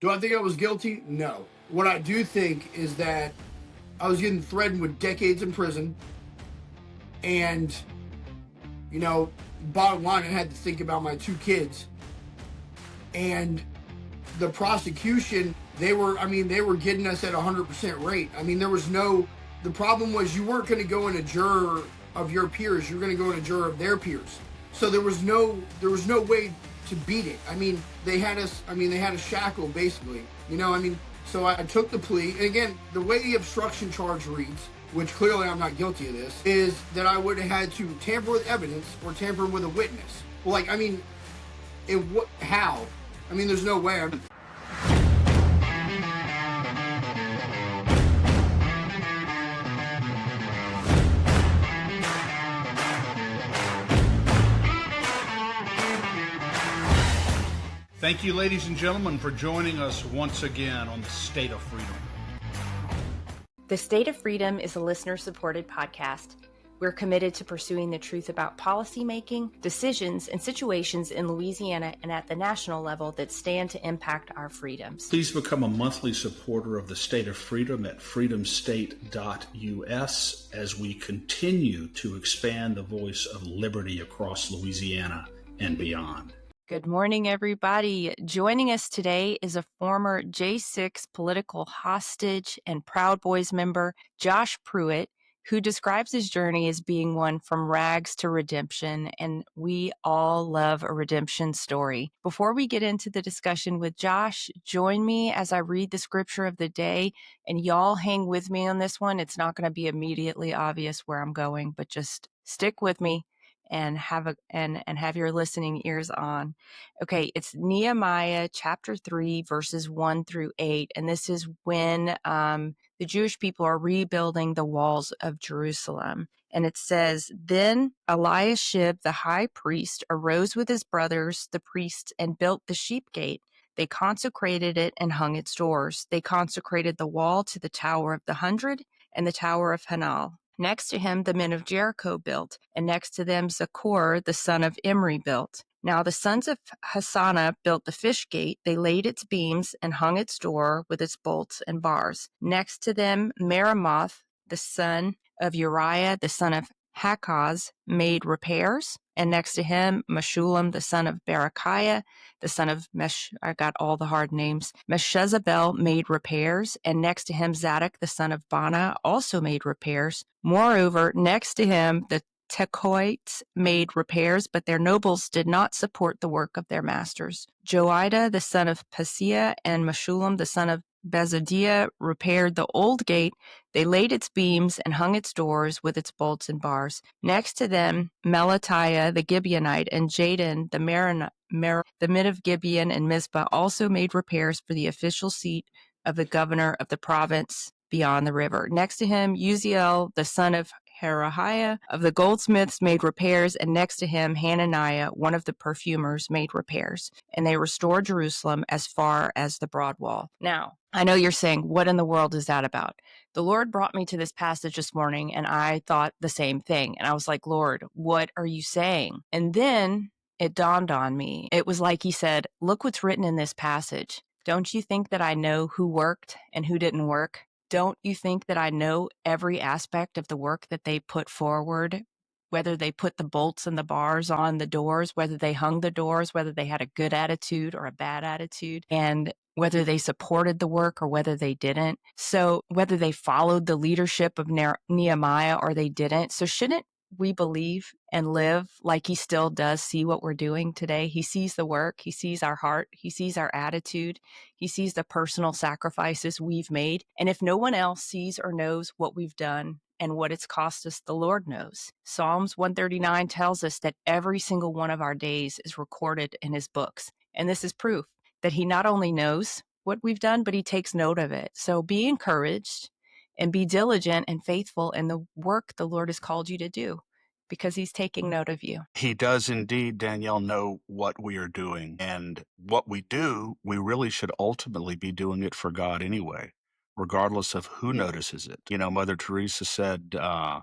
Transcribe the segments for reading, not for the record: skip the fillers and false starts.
Do I think I was guilty? No. What I do think is that I was getting threatened with decades in prison, and, bottom line, I had to think about my two kids. And the prosecution, they were getting us at 100% rate. The problem was you weren't going to go in a juror of your peers. You're going to go in a juror of their peers. So there was no way to beat it. They had a shackle basically, so I took the plea. And again, the way the obstruction charge reads, which clearly I'm not guilty of this, is that I would have had to tamper with evidence or tamper with a witness. Well, how? There's no way. Thank you, ladies and gentlemen, for joining us once again on the State of Freedom. The State of Freedom is a listener-supported podcast. We're committed to pursuing the truth about policymaking, decisions, and situations in Louisiana and at the national level that stand to impact our freedoms. Please become a monthly supporter of the State of Freedom at freedomstate.us as we continue to expand the voice of liberty across Louisiana and beyond. Good morning, everybody. Joining us today is a former J6 political hostage and Proud Boys member, Josh Pruitt, who describes his journey as being one from rags to redemption, and we all love a redemption story. Before we get into the discussion with Josh, join me as I read the scripture of the day, and y'all hang with me on this one. It's not going to be immediately obvious where I'm going, but just stick with me and have your listening ears on. Okay, it's Nehemiah chapter 3, verses 1 through 8, and this is when the Jewish people are rebuilding the walls of Jerusalem. And it says, "Then Eliashib the high priest arose with his brothers, the priests, and built the sheep gate. They consecrated it and hung its doors. They consecrated the wall to the Tower of the 100 and the Tower of Hanal. Next to him, the men of Jericho built, and next to them, Zaccur, the son of Imri, built. Now the sons of Hassanah built the fish gate. They laid its beams and hung its door with its bolts and bars. Next to them, Meremoth, the son of Uriah, the son of Hakaz, made repairs. And next to him, Meshullam, the son of Berechiah, the son of I got all the hard names. Meshezabel made repairs. And next to him, Zadok, the son of Bana, also made repairs. Moreover, next to him, the Tekoites made repairs, but their nobles did not support the work of their masters. Joiada, the son of Paseah, and Meshullam, the son of Bezadiah, repaired the old gate. They laid its beams and hung its doors with its bolts and bars. Next to them, Melatiah the Gibeonite and Jadon the men of Gibeon and Mizpah also made repairs for the official seat of the governor of the province beyond the river. Next to him, Uziel the son of Herahiah of the goldsmiths made repairs, and next to him, Hananiah, one of the perfumers, made repairs. And they restored Jerusalem as far as the broad wall." Now, I know you're saying, what in the world is that about? The Lord brought me to this passage this morning, and I thought the same thing. And I was like, Lord, what are you saying? And then it dawned on me. It was like he said, look what's written in this passage. Don't you think that I know who worked and who didn't work? Don't you think that I know every aspect of the work that they put forward, whether they put the bolts and the bars on the doors, whether they hung the doors, whether they had a good attitude or a bad attitude, and whether they supported the work or whether they didn't. So whether they followed the leadership of Nehemiah or they didn't. So shouldn't we believe and live like he still does see what we're doing today? He sees the work. He sees our heart. He sees our attitude. He sees the personal sacrifices we've made. And if no one else sees or knows what we've done and what it's cost us, the Lord knows. Psalms 139 tells us that every single one of our days is recorded in his books. And this is proof that he not only knows what we've done, but he takes note of it. So be encouraged and be diligent and faithful in the work the Lord has called you to do, because he's taking note of you. He does indeed, Danielle, know what we are doing. And what we do, we really should ultimately be doing it for God anyway, regardless of who notices it. Mother Teresa said,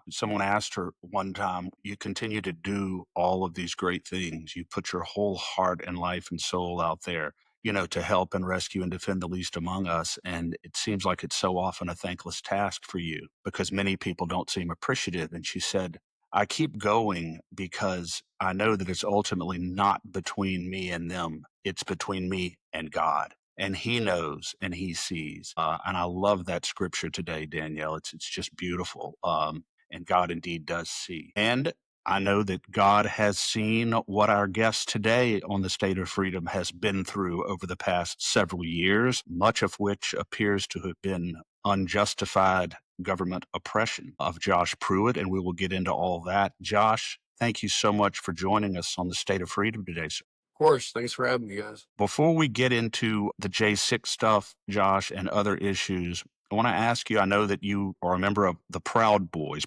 someone asked her one time, you continue to do all of these great things. You put your whole heart and life and soul out there. to help and rescue and defend the least among us. And it seems like it's so often a thankless task for you because many people don't seem appreciative. And she said, I keep going because I know that it's ultimately not between me and them. It's between me and God. And he knows and he sees. And I love that scripture today, Danielle. It's just beautiful. And God indeed does see. And I know that God has seen what our guest today on the State of Freedom has been through over the past several years, much of which appears to have been unjustified government oppression of Josh Pruitt, and we will get into all that. Josh, thank you so much for joining us on the State of Freedom today, sir. Of course. Thanks for having me, guys. Before we get into the J6 stuff, Josh, and other issues, I want to ask you, I know that you are a member of the Proud Boys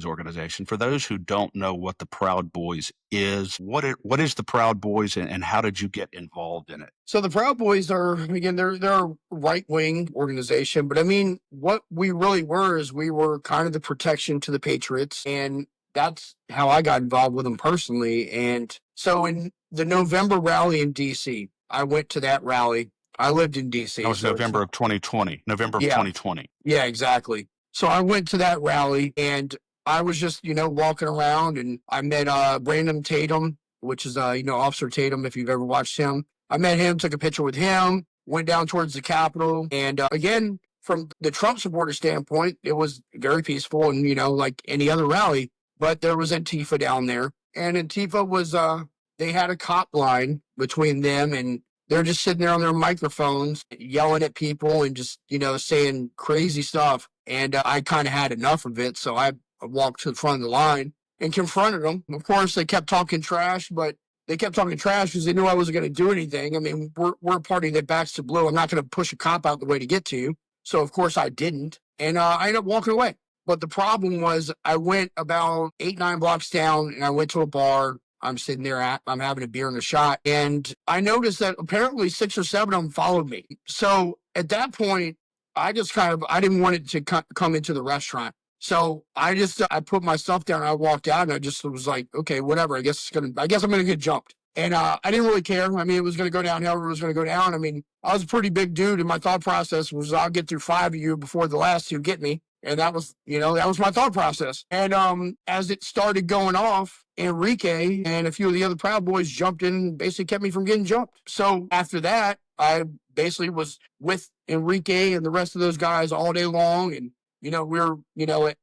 organization. For those who don't know what the Proud Boys is, what is the Proud Boys and how did you get involved in it? So the Proud Boys are, again, they're a right-wing organization, but I mean, what we really were is we were kind of the protection to the Patriots, and that's how I got involved with them personally. And so in the November rally in D.C., I went to that rally. I lived in D.C. That was November of 2020. November of 2020. Yeah, exactly. So I went to that rally and I was just, walking around and I met Brandon Tatum, which is, Officer Tatum, if you've ever watched him. I met him, took a picture with him, went down towards the Capitol. And again, from the Trump supporter standpoint, it was very peaceful and, like any other rally. But there was Antifa down there. And Antifa was, they had a cop line between them and they're just sitting there on their microphones, yelling at people and just, saying crazy stuff. And I kind of had enough of it. So I walked to the front of the line and confronted them. Of course, they kept talking trash, but they kept talking trash because they knew I wasn't going to do anything. I mean, we're a party that backs to blue. I'm not going to push a cop out the way to get to you. So, of course, I didn't. And I ended up walking away. But the problem was I went about 8-9 blocks down and I went to a bar. I'm sitting there, I'm having a beer and a shot. And I noticed that apparently 6 or 7 of them followed me. So at that point, I just I didn't want it to come into the restaurant. So I put my stuff down. I walked out and I just was like, okay, whatever. I guess I'm going to get jumped. And I didn't really care. I mean, it was going to go down however it was going to go down. I mean, I was a pretty big dude and my thought process was I'll get through 5 of you before the last 2 get me. And that was my thought process. And as it started going off, Enrique and a few of the other Proud Boys jumped in and basically kept me from getting jumped. So after that, I basically was with Enrique and the rest of those guys all day long. And, we're,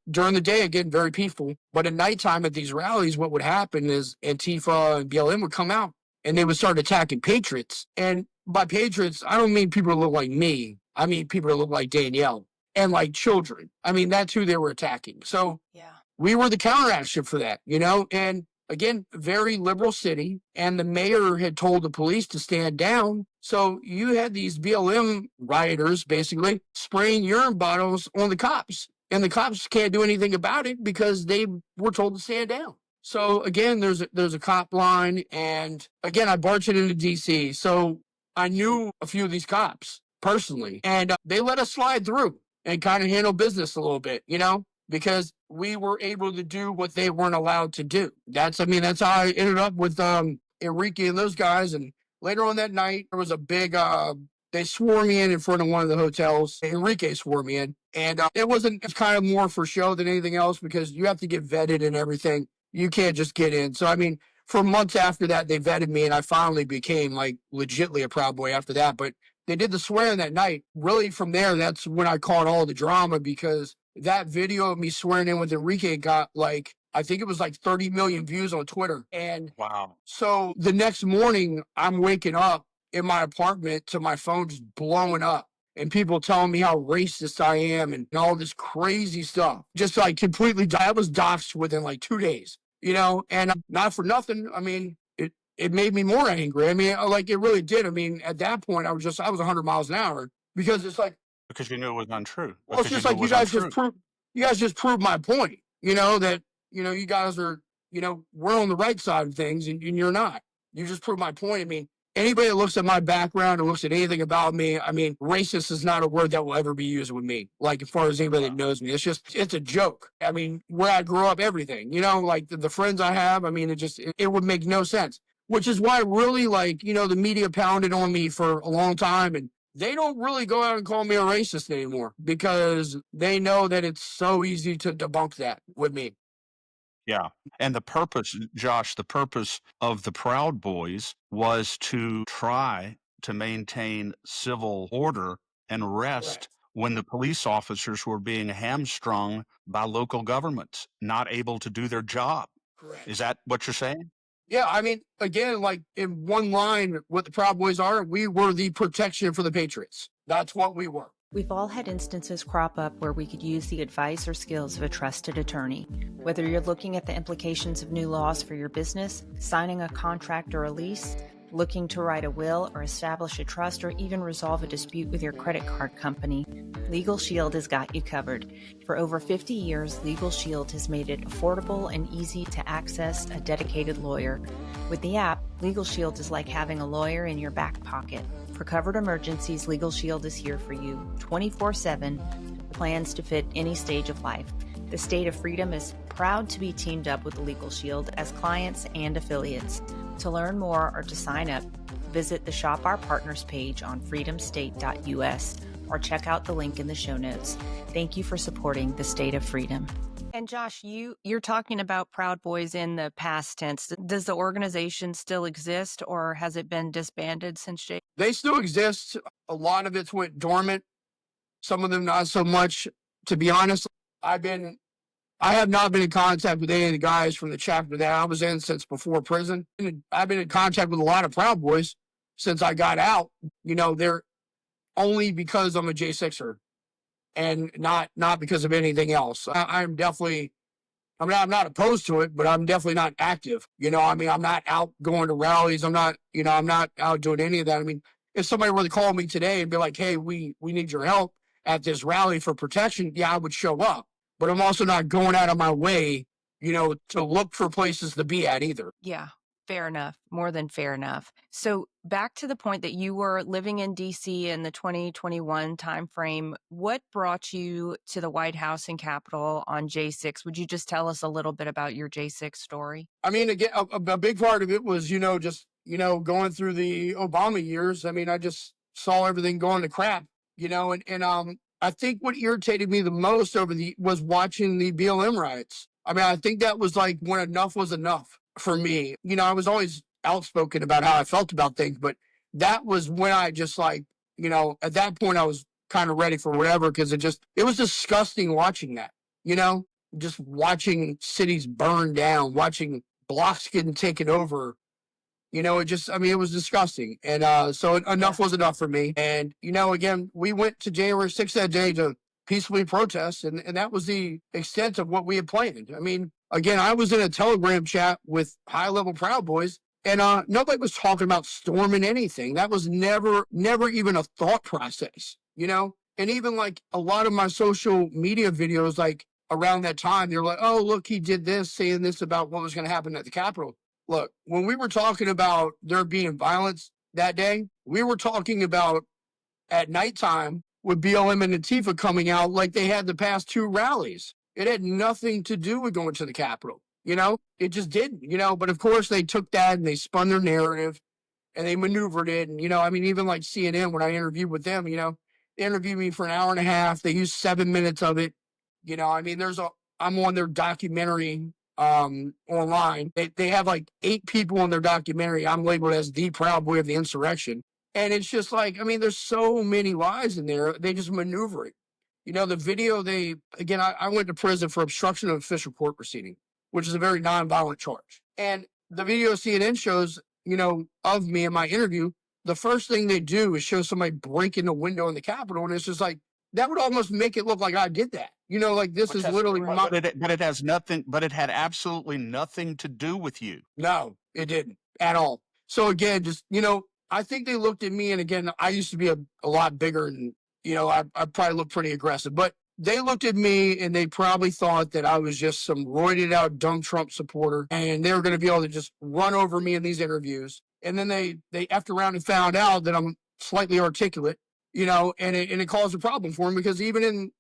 during the day, again, very peaceful. But at nighttime at these rallies, what would happen is Antifa and BLM would come out and they would start attacking patriots. And by patriots, I don't mean people that look like me. I mean people that look like Danielle. And like children. I mean, that's who they were attacking. So we were the counteraction for that, and again, very liberal city. And the mayor had told the police to stand down. So you had these BLM rioters basically spraying urine bottles on the cops. And the cops can't do anything about it because they were told to stand down. So again, there's a cop line. And again, I barged into DC. So I knew a few of these cops personally. And they let us slide through and kind of handle business a little bit, because we were able to do what they weren't allowed to do. That's how I ended up with Enrique and those guys. And later on that night, there was a big, they swore me in front of one of the hotels. Enrique swore me in. And it's kind of more for show than anything else because you have to get vetted and everything. You can't just get in. So, I mean, for months after that, they vetted me and I finally became like legitly a Proud Boy after that. But they did the swearing that night. Really, from there, that's when I caught all the drama because that video of me swearing in with Enrique got I think it was 30 million views on Twitter. And wow. So the next morning, I'm waking up in my apartment to my phone just blowing up and people telling me how racist I am and all this crazy stuff. Just completely, I was doxxed within 2 days, and not for nothing. I mean, it made me more angry. I mean, it really did. I mean, at that point, I was 100 miles an hour because it's because you knew it was untrue. Well, it's just you guys just proved my point, that, you guys are, we're on the right side of things and you're not. You just proved my point. I mean, anybody that looks at my background or looks at anything about me, I mean, racist is not a word that will ever be used with me. As far as anybody that knows me, it's a joke. I mean, where I grew up, everything, the friends I have, I mean, it would make no sense. which is why really like, the media pounded on me for a long time, and they don't really go out and call me a racist anymore because they know that it's so easy to debunk that with me. Yeah. And the purpose, Josh, the purpose of the Proud Boys was to try to maintain civil order and rest Correct. when the police officers were being hamstrung by local governments, not able to do their job. Correct. Is that what you're saying? Yeah, I mean, again, like in one line, what the Proud Boys are, we were the protection for the Patriots. That's what we were. We've all had instances crop up where we could use the advice or skills of a trusted attorney. Whether you're looking at the implications of new laws for your business, signing a contract or a lease, looking to write a will or establish a trust, or even resolve a dispute with your credit card company, Legal Shield has got you covered. For over 50 years, Legal Shield has made it affordable and easy to access a dedicated lawyer. With the app, Legal Shield is like having a lawyer in your back pocket. For covered emergencies, Legal Shield is here for you 24/7, plans to fit any stage of life. The State of Freedom is proud to be teamed up with Legal Shield as clients and affiliates. To learn more or to sign up, visit the Shop Our Partners page on freedomstate.us or check out the link in the show notes. Thank you for supporting the State of Freedom. And Josh, you're talking about Proud Boys in the past tense. Does the organization still exist, or has it been disbanded since Jay? They still exist. A lot of it's went dormant. Some of them not so much. To be honest, I have not been in contact with any of the guys from the chapter that I was in since before prison. And I've been in contact with a lot of Proud Boys since I got out. They're only because I'm a J6er and not because of anything else. I'm not opposed to it, but I'm definitely not active. I'm not out going to rallies. I'm not out doing any of that. I mean, if somebody were to call me today and be like, hey, we need your help at this rally for protection, yeah, I would show up. But I'm also not going out of my way, to look for places to be at either. Yeah, fair enough. More than fair enough. So back to the point that you were living in DC in the 2021 timeframe, what brought you to the White House and Capitol on J6? Would you just tell us a little bit about your J6 story? I mean, again, a big part of it was, just, going through the Obama years. I mean, I just saw everything going to crap, and I think what irritated me the most was watching the BLM riots. I mean, I think that was like when enough was enough for me. I was always outspoken about how I felt about things, but that was when I just like, at that point I was kind of ready for whatever, because it was disgusting watching that, just watching cities burn down, watching blocks getting taken over. It was disgusting. And so enough was enough for me. And, again, we went to January 6th that day to peacefully protest, and that was the extent of what we had planned. I mean, again, I was in a Telegram chat with high-level Proud Boys, and nobody was talking about storming anything. That was never even a thought process, And even, like, a lot of my social media videos, like, around that time, they were like, oh, look, he did this, saying this about what was going to happen at the Capitol. Look, when we were talking about there being violence that day, we were talking about at nighttime with BLM and Antifa coming out like they had the past two rallies. It had nothing to do with going to the Capitol. It just didn't, but of course they took that and they spun their narrative and they maneuvered it. And, even like CNN, when I interviewed with them, they interviewed me for an hour and a half. They used 7 minutes of it. I'm on their documentary online. They have like 8 people on their documentary. I'm labeled as the Proud Boy of the insurrection. And it's just like, there's so many lies in there. They just maneuver it. The video, I went to prison for obstruction of official court proceeding, which is a very nonviolent charge. And the video CNN shows, of me in my interview, the first thing they do is show somebody breaking the window in the Capitol. And it's just like, that would almost make it look like I did that. Like this is literally but it has nothing, but it had absolutely nothing to do with you. No, it didn't at all. So again, just, I think they looked at me, and again, I used to be a lot bigger, and, I probably looked pretty aggressive, but they looked at me and they probably thought that I was just some roided out dumb Trump supporter, and they were going to be able to just run over me in these interviews. And then they effed around and found out that I'm slightly articulate, and it caused a problem for them, because even in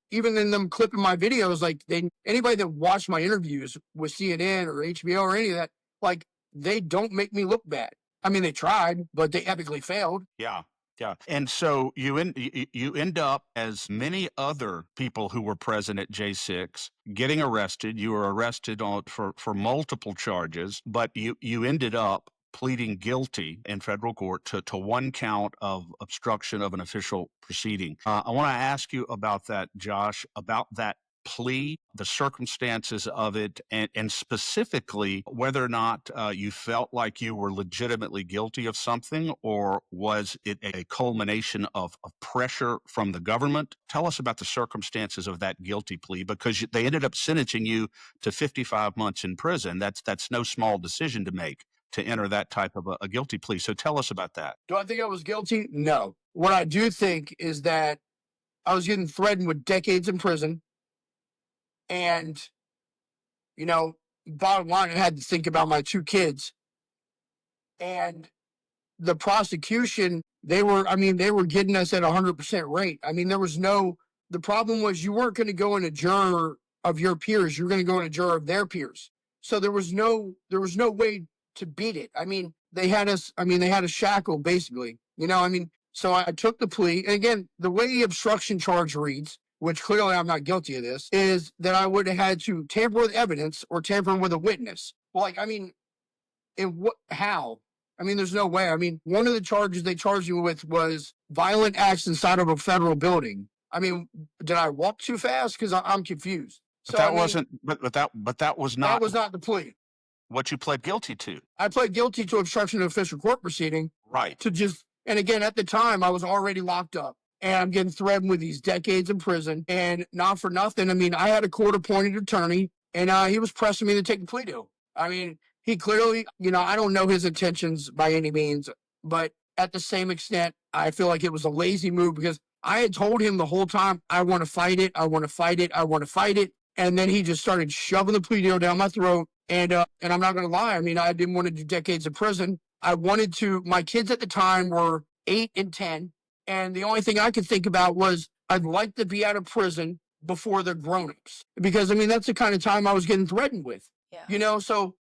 them clipping my videos, like anybody that watched my interviews with CNN or HBO or any of that, like, they don't make me look bad. I mean, they tried, but they epically failed. Yeah. Yeah. And so you end up, as many other people who were present at J6, getting arrested. You were arrested for multiple charges, but you ended up pleading guilty in federal court to one count of obstruction of an official proceeding. I want to ask you about that, Josh, about that plea, the circumstances of it, and specifically whether or not you felt like you were legitimately guilty of something, or was it a culmination of pressure from the government? Tell us about the circumstances of that guilty plea, because they ended up sentencing you to 55 months in prison. That's no small decision to make, to enter that type of a guilty plea. So tell us about that. Do I think I was guilty? No. What I do think is that I was getting threatened with decades in prison. And, bottom line, I had to think about my two kids. And the prosecution, they were getting us at 100% rate. I mean, the problem was you weren't going to go in a juror of your peers. You're going to go in a juror of their peers. So there was no way to beat it. I mean, they had us shackled basically, so I took the plea. And again, the way the obstruction charge reads, which clearly I'm not guilty of this, is that I would have had to tamper with evidence or tamper with a witness. Well, how? I mean, there's no way. I mean, one of the charges they charged me with was violent acts inside of a federal building. I mean, did I walk too fast? Because I'm confused. But that wasn't. But that was not. That was not the plea. What you pled guilty to. I pled guilty to obstruction of official court proceeding. Right. And again, at the time, I was already locked up. And I'm getting threatened with these decades in prison. And not for nothing, I mean, I had a court-appointed attorney, and he was pressing me to take the plea deal. I mean, he clearly, I don't know his intentions by any means, but at the same extent, I feel like it was a lazy move, because I had told him the whole time, I want to fight it, I want to fight it, I want to fight it. And then he just started shoving the plea deal down my throat. And I'm not going to lie, I mean, I didn't want to do decades in prison. My kids at the time were 8 and 10. And the only thing I could think about was I'd like to be out of prison before they're grown-ups. Because, I mean, that's the kind of time I was getting threatened with. Yeah.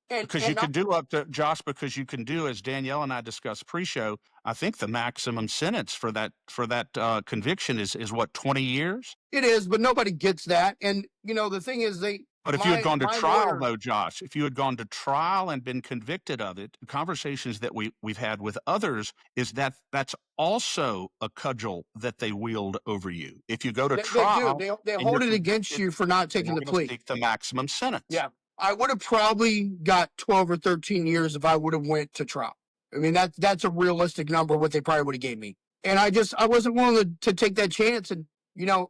Because you can do up to, Josh, because you can do, as Danielle and I discussed pre-show, I think the maximum sentence for that conviction is what, 20 years? It is, but nobody gets that. And, the thing is, But if you had gone to trial, though, Josh, if you had gone to trial and been convicted of it, the conversations that we've had with others is that's also a cudgel that they wield over you. If you go to trial, they hold it against you for not taking the plea. Take the maximum sentence. Yeah, I would have probably got 12 or 13 years if I would have went to trial. I mean, that's a realistic number, what they probably would have gave me. And I wasn't willing to take that chance. And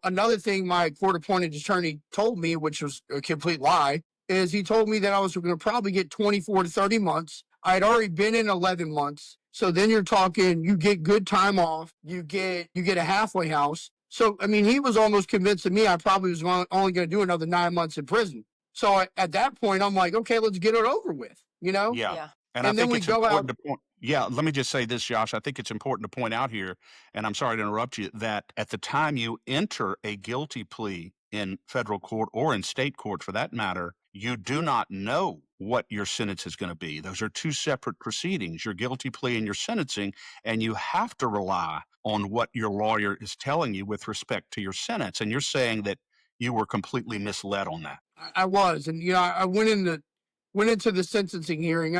another thing my court-appointed attorney told me, which was a complete lie, is he told me that I was going to probably get 24 to 30 months. I had already been in 11 months. So then you're talking, you get good time off, you get a halfway house. So, I mean, he was almost convinced of me I probably was only going to do another 9 months in prison. So at that point, I'm like, okay, let's get it over with, Yeah. And I think it's important to point. Yeah, let me just say this, Josh. I think it's important to point out here, and I'm sorry to interrupt you, that at the time you enter a guilty plea in federal court or in state court for that matter, you do not know what your sentence is going to be. Those are two separate proceedings, your guilty plea and your sentencing, and you have to rely on what your lawyer is telling you with respect to your sentence. And you're saying that you were completely misled on that. I was. And, I went into the sentencing hearing.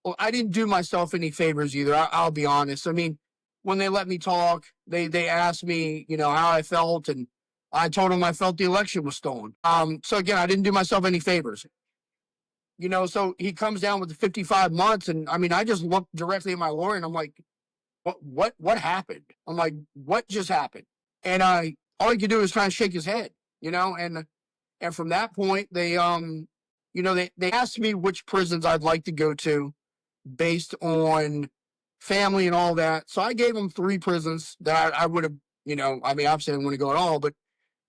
Well, I didn't do myself any favors either. I'll be honest. I mean, when they let me talk, they asked me, how I felt, and I told them I felt the election was stolen. So again, I didn't do myself any favors. So he comes down with the 55 months, and I mean, I just looked directly at my lawyer, and I'm like, what happened? I'm like, what just happened? And all he could do is kind of shake his head, and from that point, they asked me which prisons I'd like to go to, based on family and all that. So I gave them 3 prisons that I would have, obviously I didn't want to go at all, but,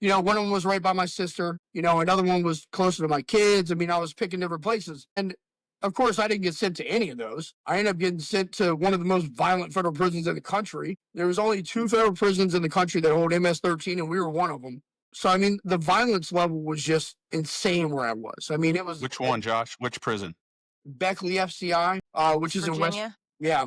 one of them was right by my sister, another one was closer to my kids. I mean, I was picking different places. And of course, I didn't get sent to any of those. I ended up getting sent to one of the most violent federal prisons in the country. There was only 2 federal prisons in the country that hold MS-13, and we were one of them. So, I mean, the violence level was just insane where I was. I mean, it was... Which one, Josh? Which prison? Beckley FCI, which is Virginia? Yeah,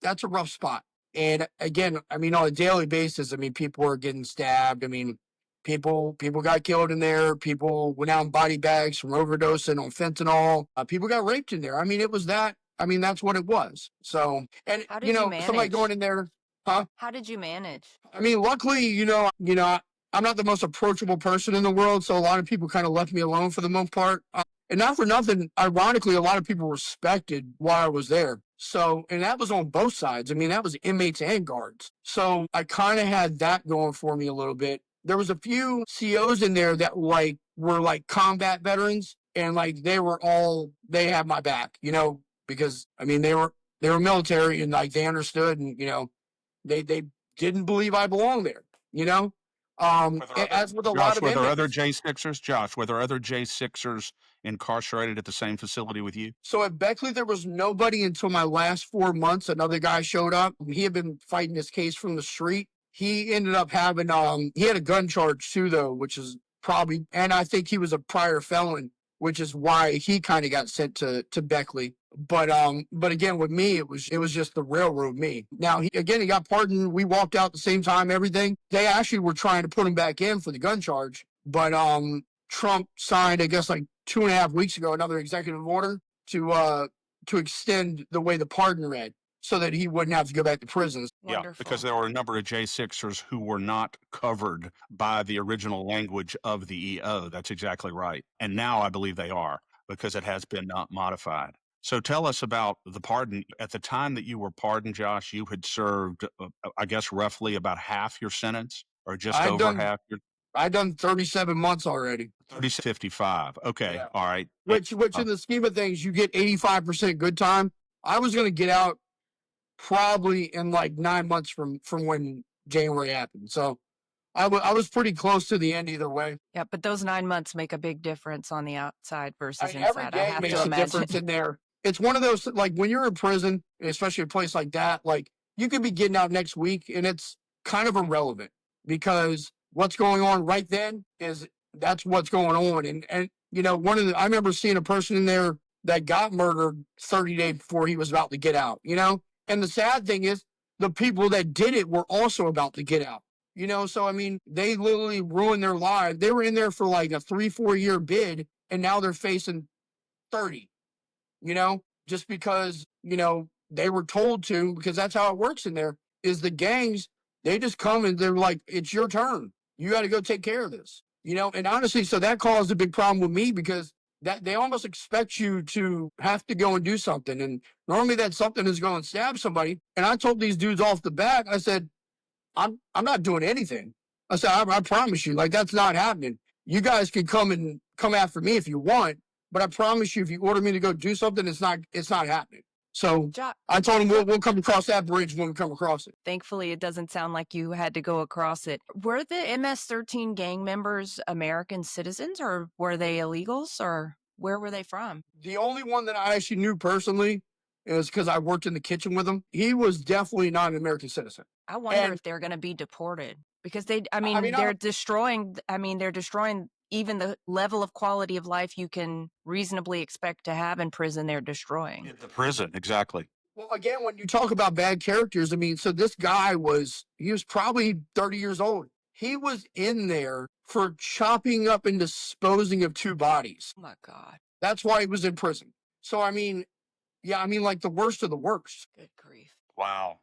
that's a rough spot. And again, I mean, on a daily basis, I mean, people are getting stabbed. I mean, people got killed in there. People went out in body bags from overdosing on fentanyl. People got raped in there. I mean, it was that. I mean, that's what it was. So, and How you did you know, somebody manage? going in there, huh? How did you manage? I mean, luckily, I'm not the most approachable person in the world, so a lot of people kind of left me alone for the most part. And not for nothing, ironically, a lot of people respected while I was there. So, and that was on both sides. I mean, that was inmates and guards. So I kind of had that going for me a little bit. There was a few COs in there that were like combat veterans, and like they had my back, because I mean they were military and like they understood, and they didn't believe I belonged there, you know? As with a lot Josh, of were there other inmates. J6ers? Josh, were there other J6ers incarcerated at the same facility with you? So at Beckley, there was nobody until my last 4 months. Another guy showed up. He had been fighting his case from the street. He ended up having he had a gun charge too, though, which is probably, and I think he was a prior felon, which is why he kind of got sent to Beckley. But again, with me, it was just the railroad me. Now he got pardoned. We walked out at the same time. Everything. They actually were trying to put him back in for the gun charge, but Trump signed, I guess, like 2.5 weeks ago, another executive order to extend the way the pardon read, so that he wouldn't have to go back to prison. Yeah, Wonderful. because there were a number of J6ers who were not covered by the original language of the EO. That's exactly right. And now I believe they are, because it has been modified. So tell us about the pardon. At the time that you were pardoned, Josh, you had served, I guess, roughly about half your sentence, or just I'd over done half your I'd done 37 months already. 55. Okay, Yeah. all right. Which in the scheme of things, you get 85% good time. I was going to get out probably in like 9 months from when January happened. So I was pretty close to the end either way. Yeah, but those 9 months make a big difference on the outside versus Every inside. I day have makes to a imagine. difference in there. It's one of those, like, when you're in prison, especially a place like that, like, you could be getting out next week and it's kind of irrelevant, because what's going on right then is that's what's going on. And I remember seeing a person in there that got murdered 30 days before he was about to get out, and the sad thing is the people that did it were also about to get out. So I mean, they literally ruined their lives. They were in there for like a 3-4 year bid, and now they're facing 30, just because, they were told to, because that's how it works in there, is the gangs, they just come and they're like, it's your turn. You got to go take care of this, and honestly, so that caused a big problem with me, because that they almost expect you to have to go and do something. And normally that something is going to stab somebody. And I told these dudes off the bat, I said, I'm not doing anything. I said, I promise you, like, that's not happening. You guys can come after me if you want, but I promise you, if you order me to go do something, it's not happening. So I told him we'll come across that bridge when we come across it. Thankfully, it doesn't sound like you had to go across it. Were the MS-13 gang members American citizens, or were they illegals, or where were they from? The only one that I actually knew personally is because I worked in the kitchen with him. He was definitely not an American citizen. I wonder if they're going to be deported, because they're destroying even the level of quality of life you can reasonably expect to have in prison. They're destroying the prison, exactly. Well, again, when you talk about bad characters, I mean, so this guy was probably 30 years old. He was in there for chopping up and disposing of 2 bodies. Oh my God. That's why he was in prison. So, I mean, yeah, I mean, like, the worst of the worst. Good grief. Wow.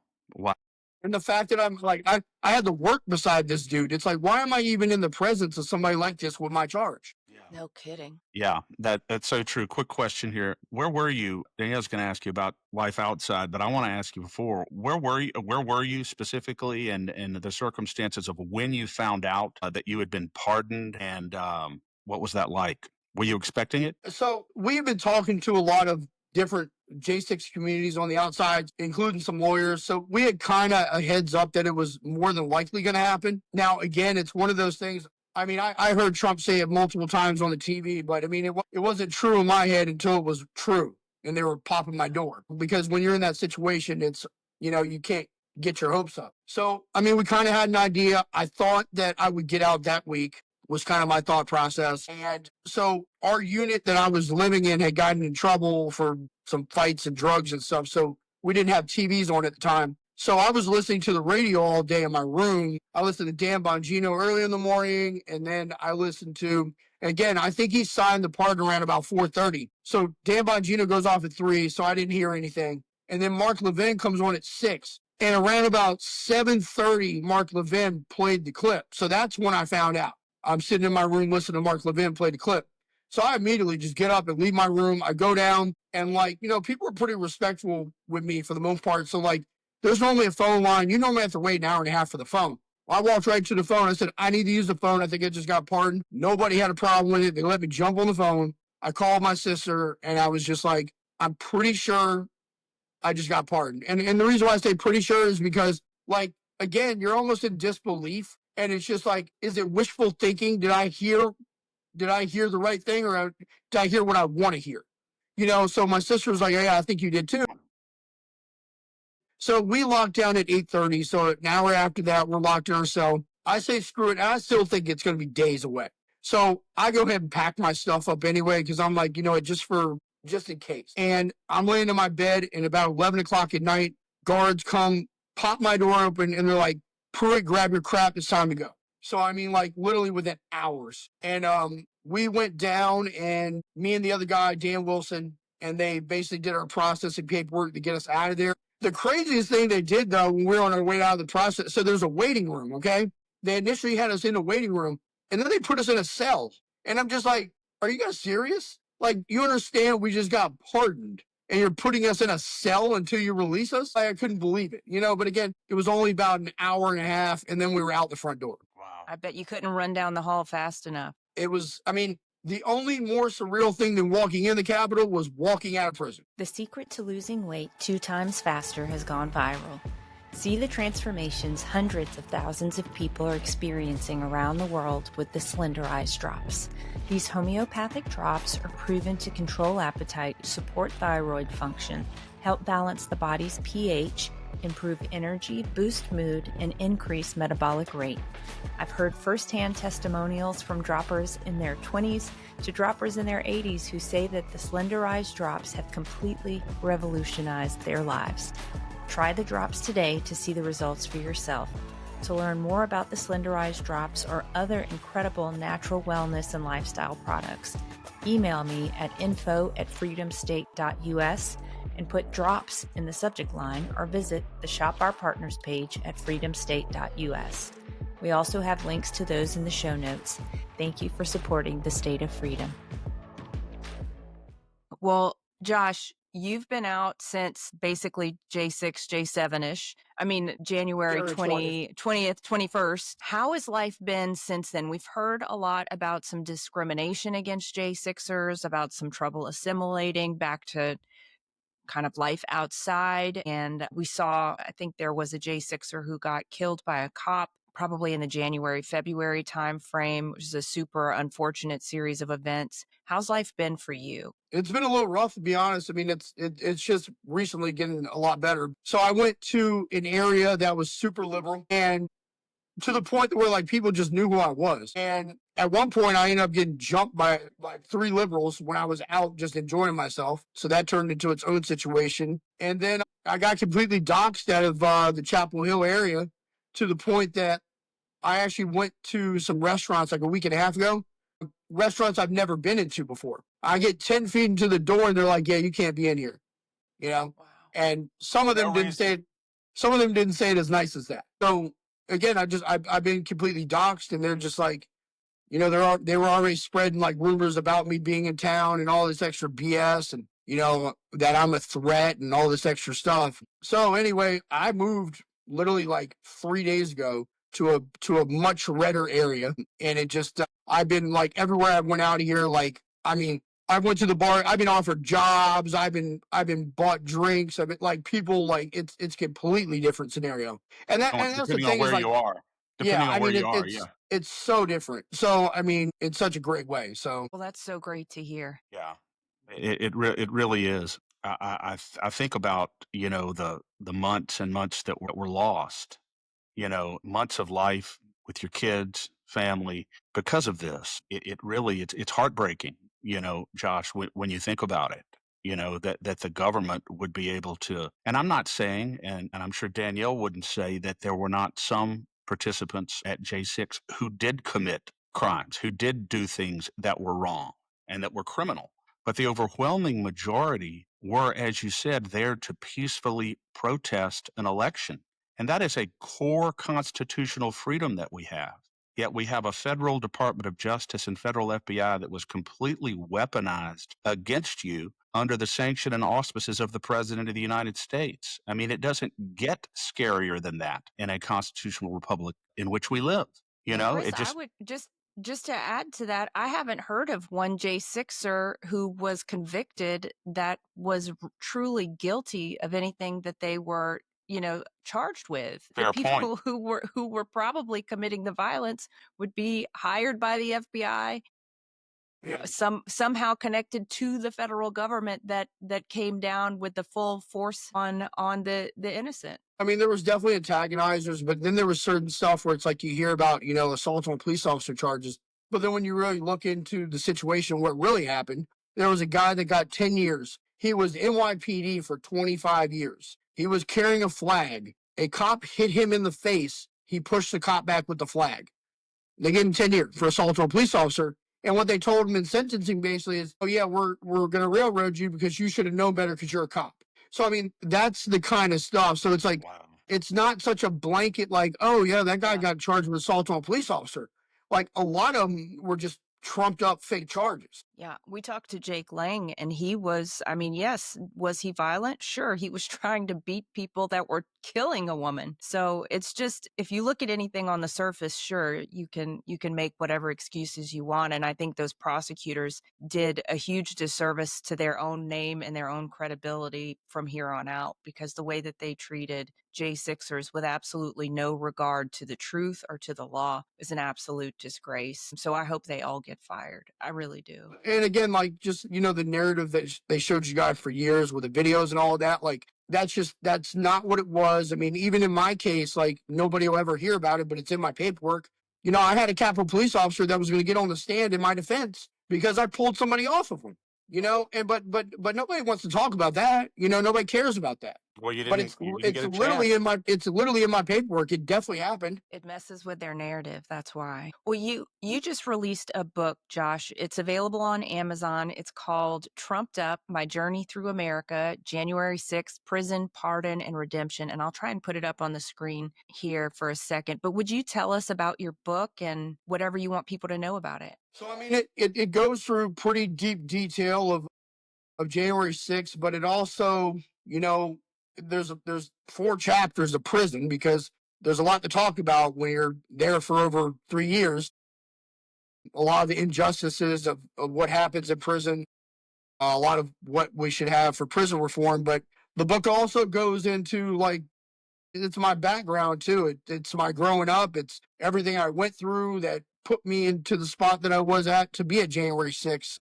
And the fact that I'm like, I had to work beside this dude. It's like, why am I even in the presence of somebody like this with my charge? No kidding. Yeah, that's so true. Quick question here. Where were you? Danielle's going to ask you about life outside, but I want to ask you before, where were you specifically, and the circumstances of when you found out that you had been pardoned, and what was that like? Were you expecting it? So we've been talking to a lot of different J6 communities on the outside, including some lawyers. So we had kind of a heads up that it was more than likely going to happen. Now, again, it's one of those things. I mean, I heard Trump say it multiple times on the TV, but I mean, it wasn't true in my head until it was true, and they were popping my door. Because when you're in that situation, it's, you can't get your hopes up. So, I mean, we kind of had an idea. I thought that I would get out that week, was kind of my thought process. And so our unit that I was living in had gotten in trouble for some fights and drugs and stuff. So we didn't have TVs on at the time. So I was listening to the radio all day in my room. I listened to Dan Bongino early in the morning, and then I listened to, again, I think he signed the pardon around about 4:30. So Dan Bongino goes off at 3, so I didn't hear anything. And then Mark Levin comes on at 6. And around about 7:30, Mark Levin played the clip. So that's when I found out. I'm sitting in my room listening to Mark Levin play the clip. So I immediately just get up and leave my room. I go down and, like, people are pretty respectful with me for the most part. So, like, there's normally a phone line. You normally have to wait an hour and a half for the phone. Well, I walked right to the phone. I said, I need to use the phone. I think I just got pardoned. Nobody had a problem with it. They let me jump on the phone. I called my sister and I was just like, I'm pretty sure I just got pardoned. And the reason why I say pretty sure is because, like, again, you're almost in disbelief. And it's just like, is it wishful thinking? Did I hear the right thing, or did I hear what I want to hear? So my sister was like, yeah, I think you did too. So we locked down at 8:30. So an hour after that, we're locked in our cell. I say screw it. And I still think it's going to be days away. So I go ahead and pack my stuff up anyway, because I'm like, just in case. And I'm laying in my bed, and about 11 o'clock at night, guards come, pop my door open, and they're like, Pruitt, grab your crap. It's time to go. So, I mean, like, literally within hours. And we went down, and me and the other guy, Dan Wilson, and they basically did our processing paperwork to get us out of there. The craziest thing they did, though, when we were on our way out of the process, so there's a waiting room, okay? They initially had us in a waiting room, and then they put us in a cell. And I'm just like, are you guys serious? Like, you understand we just got pardoned, and you're putting us in a cell until you release us? I couldn't believe it, But again, it was only about an hour and a half, and then we were out the front door. Wow. I bet you couldn't run down the hall fast enough. It was, the only more surreal thing than walking in the Capitol was walking out of prison. The secret to losing weight 2 times faster has gone viral. See the transformations hundreds of thousands of people are experiencing around the world with the Slender Eyes drops. These homeopathic drops are proven to control appetite, support thyroid function, help balance the body's pH, improve energy, boost mood, and increase metabolic rate. I've heard firsthand testimonials from droppers in their 20s to droppers in their 80s who say that the Slender Eyes drops have completely revolutionized their lives. Try the drops today to see the results for yourself. To learn more about the Slender Eyes drops or other incredible natural wellness and lifestyle products, email me at info@freedomstate.us and put drops in the subject line, or visit the Shop Our Partners page at freedomstate.us. We also have links to those in the show notes. Thank you for supporting the state of freedom. Well, Josh, you've been out since basically J6, J7-ish. January 20th, 21st. How has life been since then? We've heard a lot about some discrimination against J6ers, about some trouble assimilating back to kind of life outside. And we saw, I think there was a J6er who got killed by a cop probably in the January, February timeframe, which is a super unfortunate series of events. How's life been for you? It's been a little rough, to be honest. It's just recently getting a lot better. So I went to an area that was super liberal, and to the point where, like, people just knew who I was. And at one point, I ended up getting jumped by like 3 liberals when I was out just enjoying myself. So that turned into its own situation. And then I got completely doxxed out of the Chapel Hill area, to the point that I actually went to some restaurants like a week and a half ago, restaurants I've never been into before. I get 10 feet into the door and they're like, yeah, you can't be in here, Wow. And some of them didn't say it as nice as that. So again, I've been completely doxxed, and they're just like, they were already spreading like rumors about me being in town and all this extra BS, and that I'm a threat and all this extra stuff. So anyway, I moved literally like 3 days ago to a much redder area, and it just I've been like everywhere I went out of here. Like, I went to the bar. I've been offered jobs. I've been bought drinks. I've been like, people, like, it's completely different scenario. And that's the Depending thing on where is, like, you are. Depending on where you are, it's so different. So it's such a great way. So Well, that's so great to hear. Yeah, it really is. I think about the months and months that were lost. Months of life with your kids, family, because of this. It really it's heartbreaking. Josh, when you think about it. that the government would be able to. And I'm not saying, and I'm sure Danielle wouldn't say, that there were not some participants at J6 who did commit crimes, who did do things that were wrong and that were criminal. But the overwhelming majority were, as you said, there to peacefully protest an election. And that is a core constitutional freedom that we have. Yet we have a federal Department of Justice and federal FBI that was completely weaponized against you under the sanction and auspices of the President of the United States. I mean, it doesn't get scarier than that in a constitutional republic in which we live. Chris, It just I would just to add to that, I haven't heard of one J6er who was convicted that was truly guilty of anything that they were, charged with. The fair point. people who were probably committing the violence would be hired by the FBI, Yeah. somehow connected to the federal government that came down with the full force on the innocent. I mean, there was definitely antagonizers, but then there was certain stuff where it's like you hear about, assault on police officer charges. But then when you really look into the situation, what really happened, there was a guy that got 10 years. He was NYPD for 25 years. He was carrying a flag. A cop hit him in the face. He pushed the cop back with the flag. They gave him 10 years for assault on a police officer. And what they told him in sentencing basically is, oh, yeah, we're going to railroad you because you should have known better because you're a cop. So, I mean, that's the kind of stuff. So it's like, Wow. it's not such a blanket like, oh, yeah, that guy got charged with assault on a police officer. Like, a lot of them were just trumped up fake charges. Yeah, we talked to Jake Lang, and he was, yes, was he violent? Sure, he was trying to beat people that were killing a woman. So it's just, if you look at anything on the surface, sure, you can make whatever excuses you want. And I think those prosecutors did a huge disservice to their own name and their own credibility from here on out, because the way that they treated J6ers with absolutely no regard to the truth or to the law is an absolute disgrace. So I hope they all get fired. I really do. And again, like, just, the narrative that they showed you guys for years with the videos and all of that, like, that's not what it was. I mean, even in my case, like, nobody will ever hear about it, but it's in my paperwork. I had a Capitol police officer that was going to get on the stand in my defense because I pulled somebody off of him, and but nobody wants to talk about that. Nobody cares about that. Well, you But didn't. it's literally in my paperwork. It definitely happened. It messes with their narrative. That's why. Well, you just released a book, Josh. It's available on Amazon. It's called Trumped Up: My Journey Through America, January 6th, Prison, Pardon, and Redemption. And I'll try and put it up on the screen here for a second. But would you tell us about your book and whatever you want people to know about it? So, I mean, it goes through pretty deep detail of January 6th, but it also, there's 4 chapters of prison because there's a lot to talk about when you're there for over 3 years. A lot of the injustices of what happens in prison, a lot of what we should have for prison reform. But the book also goes into, like, it's my background too. It's my growing up. It's everything I went through that put me into the spot that I was at to be at January 6th.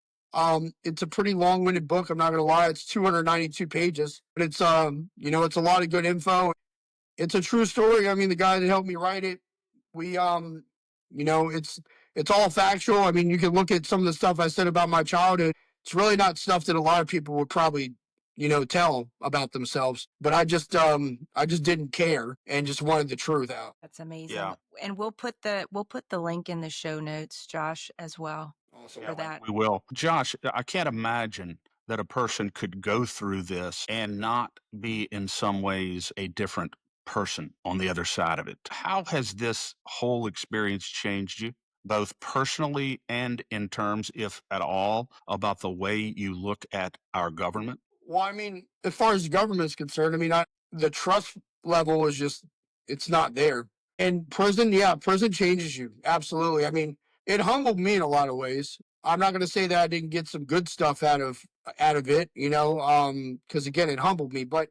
It's a pretty long-winded book. I'm not going to lie. It's 292 pages, but it's, it's a lot of good info. It's a true story. I mean, the guy that helped me write it, we, it's all factual. I mean, you can look at some of the stuff I said about my childhood. It's really not stuff that a lot of people would probably, tell about themselves, but I just didn't care and just wanted the truth out. That's amazing. Yeah. And we'll put the link in the show notes, Josh, as well. Awesome. For that. We will. Josh, I can't imagine that a person could go through this and not be in some ways a different person on the other side of it. How has this whole experience changed you, both personally and in terms, if at all, about the way you look at our government? Well, I mean, as far as the government is concerned, I mean, the trust level is just, it's not there. And prison, prison changes you. Absolutely. I mean, it humbled me in a lot of ways. I'm not going to say that I didn't get some good stuff out of it, because again, it humbled me, but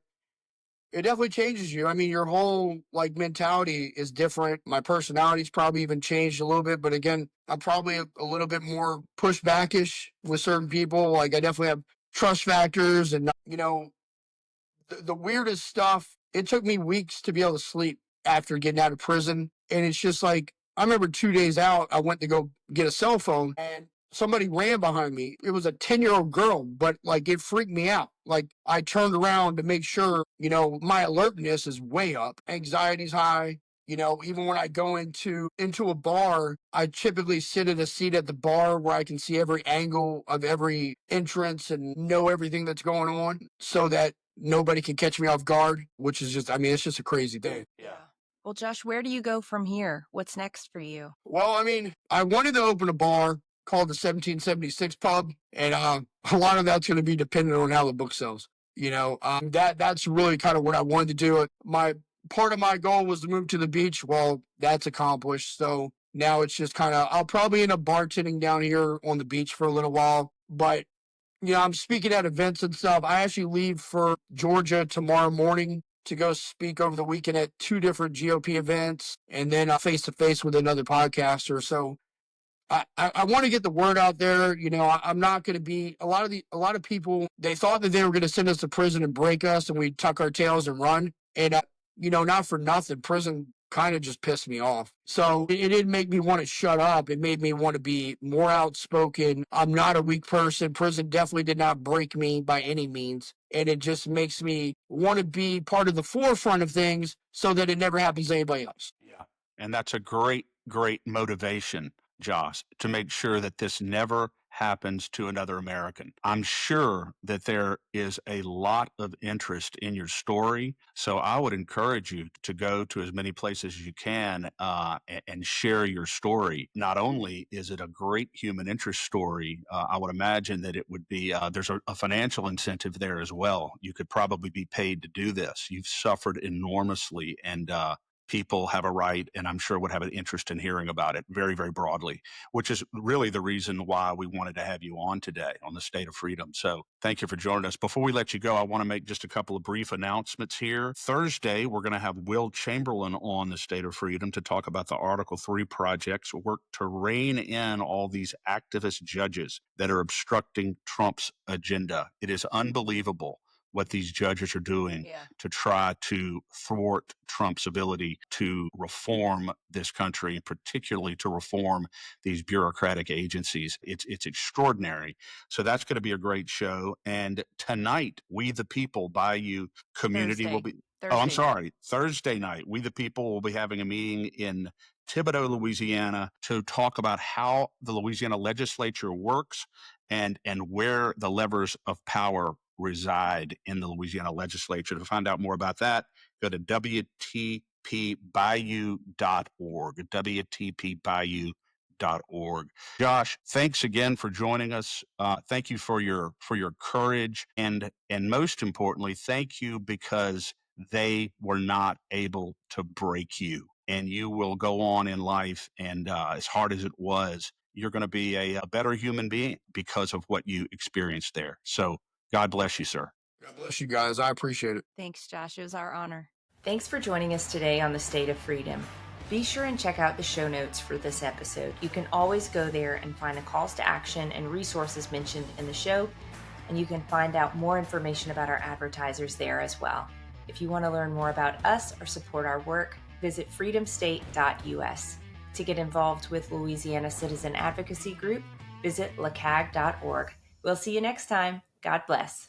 it definitely changes you. I mean, your whole mentality is different. My personality's probably even changed a little bit, but again, I'm probably a little bit more pushbackish with certain people. Like, I definitely have trust factors, and the weirdest stuff. It took me weeks to be able to sleep after getting out of prison, and it's just like, I remember 2 days out, I went to go get a cell phone, and somebody ran behind me. It was a 10-year-old girl, but like it freaked me out. Like I turned around to make sure, my alertness is way up. Anxiety's high. Even when I go into a bar, I typically sit in a seat at the bar where I can see every angle of every entrance and know everything that's going on so that nobody can catch me off guard, which is just, it's just a crazy thing. Yeah. Well, Josh, where do you go from here? What's next for you? Well, I wanted to open a bar called the 1776 Pub, and a lot of that's going to be dependent on how the book sells. That's really kind of what I wanted to do. Part of my goal was to move to the beach. Well, that's accomplished. So now it's just I'll probably end up bartending down here on the beach for a little while. But, I'm speaking at events and stuff. I actually leave for Georgia tomorrow morning to go speak over the weekend at 2 different GOP events and then face-to-face with another podcaster. So I want to get the word out there. I'm not going to be a lot of people. They thought that they were going to send us to prison and break us, and we'd tuck our tails and run. And not for nothing, prison kind of just pissed me off. So it didn't make me want to shut up. It made me want to be more outspoken. I'm not a weak person. Prison definitely did not break me by any means. And it just makes me want to be part of the forefront of things so that it never happens to anybody else. Yeah. And that's a great, great motivation, Josh, to make sure that this never happens to another American. I'm sure that there is a lot of interest in your story. So I would encourage you to go to as many places as you can and share your story. Not only is it a great human interest story, I would imagine that it would be, there's a financial incentive there as well. You could probably be paid to do this. You've suffered enormously, and people have a right, and I'm sure would have an interest in hearing about it very, very broadly, which is really the reason why we wanted to have you on today on the State of Freedom. So thank you for joining us. Before we let you go, I want to make just a couple of brief announcements here. Thursday, we're going to have Will Chamberlain on the State of Freedom to talk about the Article 3 projects, work to rein in all these activist judges that are obstructing Trump's agenda. It is unbelievable what these judges are doing to try to thwart Trump's ability to reform this country, and particularly to reform these bureaucratic agencies. It's extraordinary. So that's going to be a great show. And tonight, We the People, Bayou Community will be... Thursday night, We the People will be having a meeting in Thibodaux, Louisiana, to talk about how the Louisiana legislature works and where the levers of power reside in the Louisiana legislature. To find out more about that, go to WTPBayou.org, WTPBayou.org. Josh, thanks again for joining us. Thank you for your courage, and most importantly, thank you because they were not able to break you, and you will go on in life, and as hard as it was, you're going to be a better human being because of what you experienced there. So God bless you, sir. God bless you guys. I appreciate it. Thanks, Josh. It was our honor. Thanks for joining us today on the State of Freedom. Be sure and check out the show notes for this episode. You can always go there and find the calls to action and resources mentioned in the show, and you can find out more information about our advertisers there as well. If you want to learn more about us or support our work, visit freedomstate.us. To get involved with Louisiana Citizen Advocacy Group, visit LACAG.org. We'll see you next time. God bless.